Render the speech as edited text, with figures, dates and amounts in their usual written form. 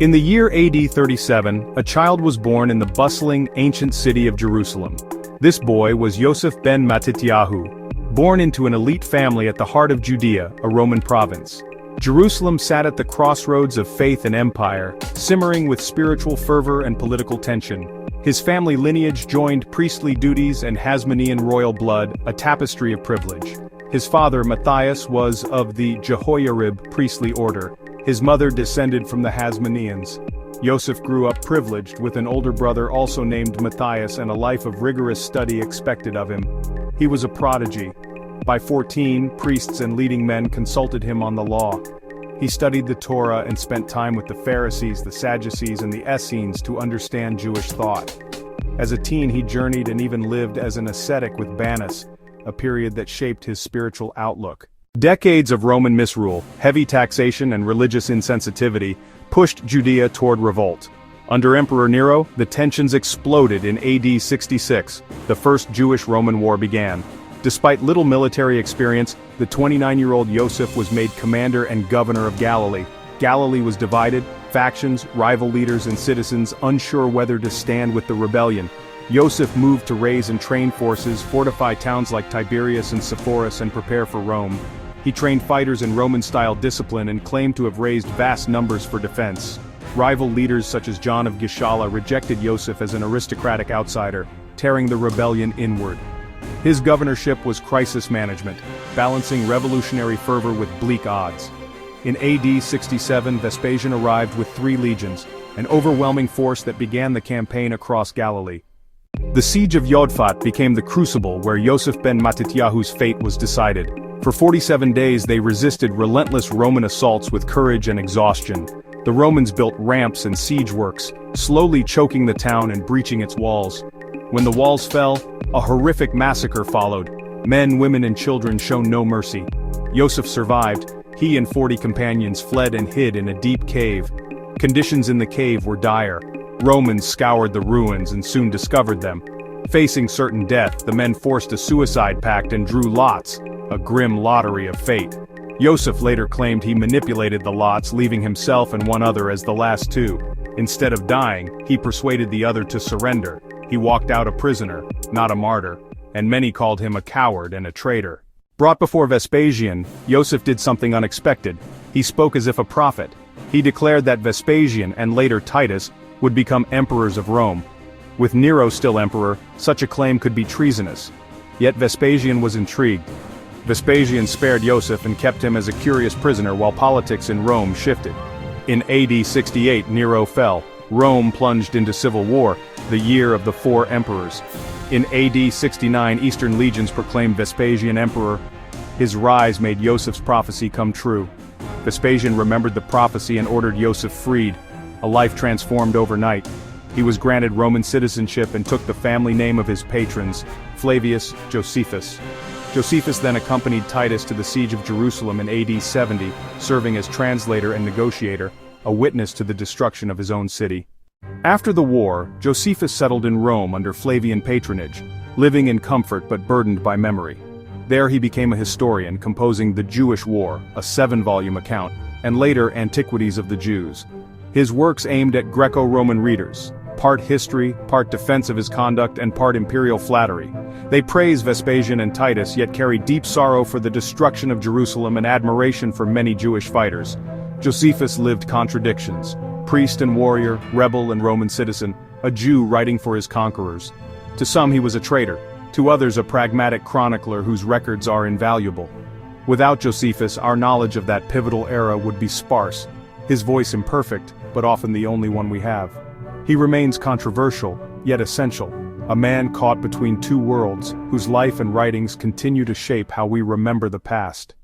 In the year AD 37, a child was born in the bustling, ancient city of Jerusalem. This boy was Yosef ben Mattityahu, born into an elite family at the heart of Judea, a Roman province. Jerusalem sat at the crossroads of faith and empire, simmering with spiritual fervor and political tension. His family lineage joined priestly duties and Hasmonean royal blood, a tapestry of privilege. His father, Matthias, was of the Jehoiarib priestly order. His mother descended from the Hasmoneans. Joseph grew up privileged, with an older brother also named Matthias and a life of rigorous study expected of him. He was a prodigy. By 14, priests and leading men consulted him on the law. He studied the Torah and spent time with the Pharisees, the Sadducees, and the Essenes to understand Jewish thought. As a teen, he journeyed and even lived as an ascetic with Bannus, a period that shaped his spiritual outlook. Decades of Roman misrule, heavy taxation and religious insensitivity pushed Judea toward revolt. Under Emperor Nero, the tensions exploded in AD 66. The First Jewish-Roman War began. Despite little military experience, the 29-year-old Joseph was made commander and governor of Galilee. Galilee was divided, factions, rival leaders and citizens unsure whether to stand with the rebellion. Joseph moved to raise and train forces, fortify towns like Tiberias and Sepphoris, and prepare for Rome. He trained fighters in Roman-style discipline and claimed to have raised vast numbers for defense. Rival leaders such as John of Gischala rejected Joseph as an aristocratic outsider, tearing the rebellion inward. His governorship was crisis management, balancing revolutionary fervor with bleak odds. In AD 67, Vespasian arrived with 3 legions, an overwhelming force that began the campaign across Galilee. The siege of Jodfat became the crucible where Yosef ben Mattityahu's fate was decided. For 47 days they resisted relentless Roman assaults with courage and exhaustion. The Romans built ramps and siege works, slowly choking the town and breaching its walls. When the walls fell, a horrific massacre followed. Men, women and children shown no mercy. Joseph survived. He and 40 companions fled and hid in a deep cave. Conditions in the cave were dire. Romans scoured the ruins and soon discovered them. Facing certain death, the men forced a suicide pact and drew lots, a grim lottery of fate. Joseph later claimed he manipulated the lots, leaving himself and one other as the last 2. Instead of dying, he persuaded the other to surrender. He walked out a prisoner, not a martyr, and many called him a coward and a traitor. Brought before Vespasian, Joseph did something unexpected. He spoke as if a prophet. He declared that Vespasian and later Titus would become emperors of Rome. With Nero still emperor, such a claim could be treasonous. Yet Vespasian was intrigued. Vespasian spared Joseph and kept him as a curious prisoner while politics in Rome shifted. In AD 68, Nero fell. Rome plunged into civil war, the year of the 4 emperors. In AD 69, Eastern legions proclaimed Vespasian emperor. His rise made Joseph's prophecy come true. Vespasian remembered the prophecy and ordered Joseph freed. A life transformed overnight. He was granted Roman citizenship and took the family name of his patrons, Flavius Josephus. Josephus then accompanied Titus to the siege of Jerusalem in AD 70, serving as translator and negotiator, a witness to the destruction of his own city. After the war, Josephus settled in Rome under Flavian patronage, living in comfort but burdened by memory. There he became a historian, composing The Jewish War, a 7-volume account, and later Antiquities of the Jews. His works aimed at Greco-Roman readers, part history, part defense of his conduct, and part imperial flattery. They praise Vespasian and Titus, yet carry deep sorrow for the destruction of Jerusalem and admiration for many Jewish fighters. Josephus lived contradictions: priest and warrior, rebel and Roman citizen, a Jew writing for his conquerors. To some he was a traitor, to others a pragmatic chronicler whose records are invaluable. Without Josephus, our knowledge of that pivotal era would be sparse, his voice imperfect, but often the only one we have. He remains controversial, yet essential, a man caught between 2 worlds, whose life and writings continue to shape how we remember the past.